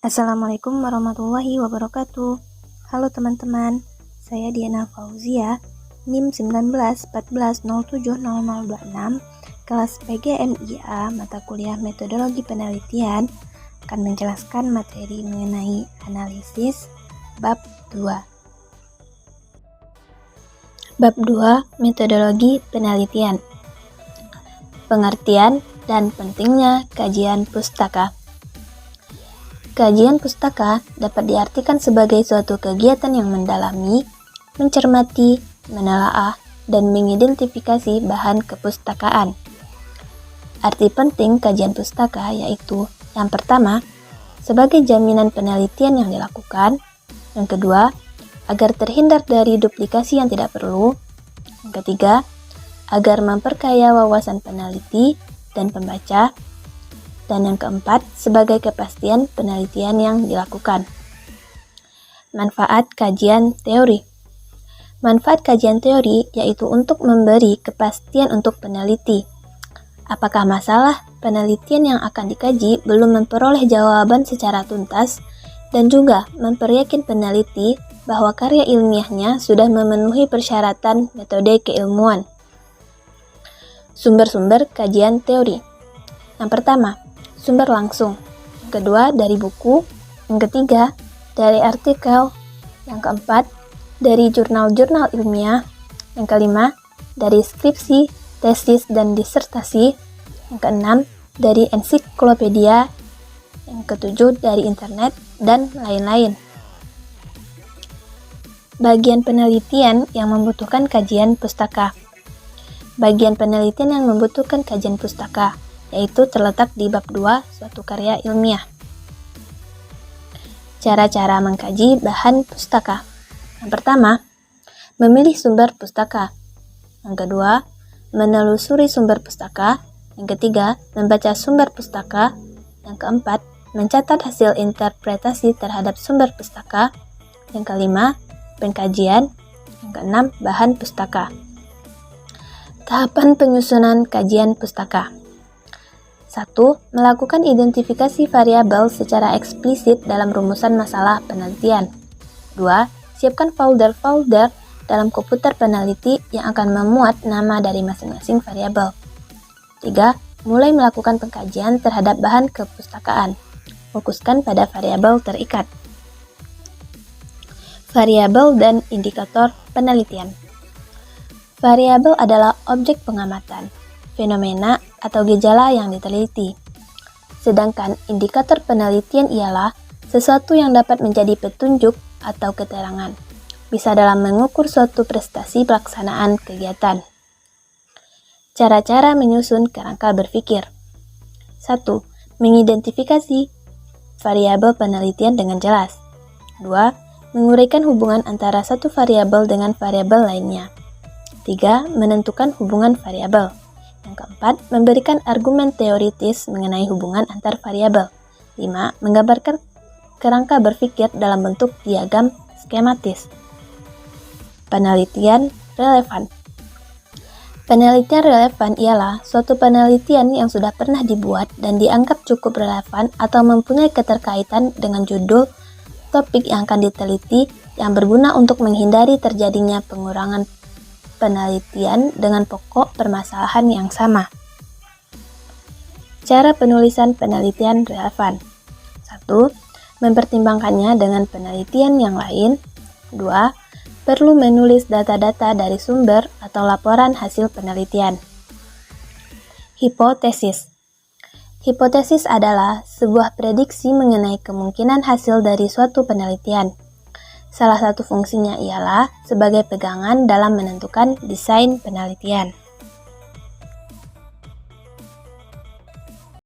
Assalamualaikum warahmatullahi wabarakatuh. Halo teman-teman, saya Diana Fauzia, NIM 1914070026, kelas PGMIA, mata kuliah Metodologi Penelitian, akan menjelaskan materi mengenai analisis bab 2. Bab 2, Metodologi Penelitian. Pengertian dan pentingnya kajian pustaka. Kajian pustaka dapat diartikan sebagai suatu kegiatan yang mendalami, mencermati, menelaah, dan mengidentifikasi bahan kepustakaan. Arti penting kajian pustaka yaitu, yang pertama, sebagai jaminan penelitian yang dilakukan, yang kedua, agar terhindar dari duplikasi yang tidak perlu, yang ketiga, agar memperkaya wawasan peneliti dan pembaca, dan yang keempat, sebagai kepastian penelitian yang dilakukan. Manfaat kajian teori. Manfaat kajian teori yaitu untuk memberi kepastian untuk peneliti. Apakah masalah penelitian yang akan dikaji belum memperoleh jawaban secara tuntas, dan juga memperyakin peneliti bahwa karya ilmiahnya sudah memenuhi persyaratan metode keilmuan. Sumber-sumber kajian teori. Yang pertama, sumber langsung, yang kedua dari buku, yang ketiga dari artikel, yang keempat dari jurnal-jurnal ilmiah, yang kelima dari skripsi, tesis, dan disertasi, yang keenam dari ensiklopedia, yang ketujuh dari internet, dan lain-lain. Bagian penelitian yang membutuhkan kajian pustaka. Bagian penelitian yang membutuhkan kajian pustaka yaitu terletak di bab 2 suatu karya ilmiah. Cara-cara mengkaji bahan pustaka. Yang pertama, memilih sumber pustaka. Yang kedua, menelusuri sumber pustaka. Yang ketiga, membaca sumber pustaka. Yang keempat, mencatat hasil interpretasi terhadap sumber pustaka. Yang kelima, pengkajian. Yang keenam, bahan pustaka. Tahapan penyusunan kajian pustaka. 1. Melakukan identifikasi variabel secara eksplisit dalam rumusan masalah penelitian. 2. Siapkan folder-folder dalam komputer peneliti yang akan memuat nama dari masing-masing variabel. 3. Mulai melakukan pengkajian terhadap bahan kepustakaan. Fokuskan pada variabel terikat. Variabel dan indikator penelitian. Variabel adalah objek pengamatan, fenomena atau gejala yang diteliti. Sedangkan indikator penelitian ialah sesuatu yang dapat menjadi petunjuk atau keterangan, bisa dalam mengukur suatu prestasi pelaksanaan kegiatan. Cara-cara menyusun kerangka berpikir. 1. Mengidentifikasi variabel penelitian dengan jelas. 2. Menguraikan hubungan antara satu variabel dengan variabel lainnya. 3. Menentukan hubungan variabel. Yang keempat, memberikan argumen teoritis mengenai hubungan antar variabel. 5. Menggambarkan kerangka berpikir dalam bentuk diagram skematis. Penelitian relevan. Penelitian relevan ialah suatu penelitian yang sudah pernah dibuat dan dianggap cukup relevan atau mempunyai keterkaitan dengan judul topik yang akan diteliti yang berguna untuk menghindari terjadinya pengurangan penelitian dengan pokok permasalahan yang sama. Cara penulisan penelitian relevan. 1. Mempertimbangkannya dengan penelitian yang lain. 2. Perlu menulis data-data dari sumber atau laporan hasil penelitian. Hipotesis. Hipotesis adalah sebuah prediksi mengenai kemungkinan hasil dari suatu penelitian. Salah satu fungsinya ialah sebagai pegangan dalam menentukan desain penelitian.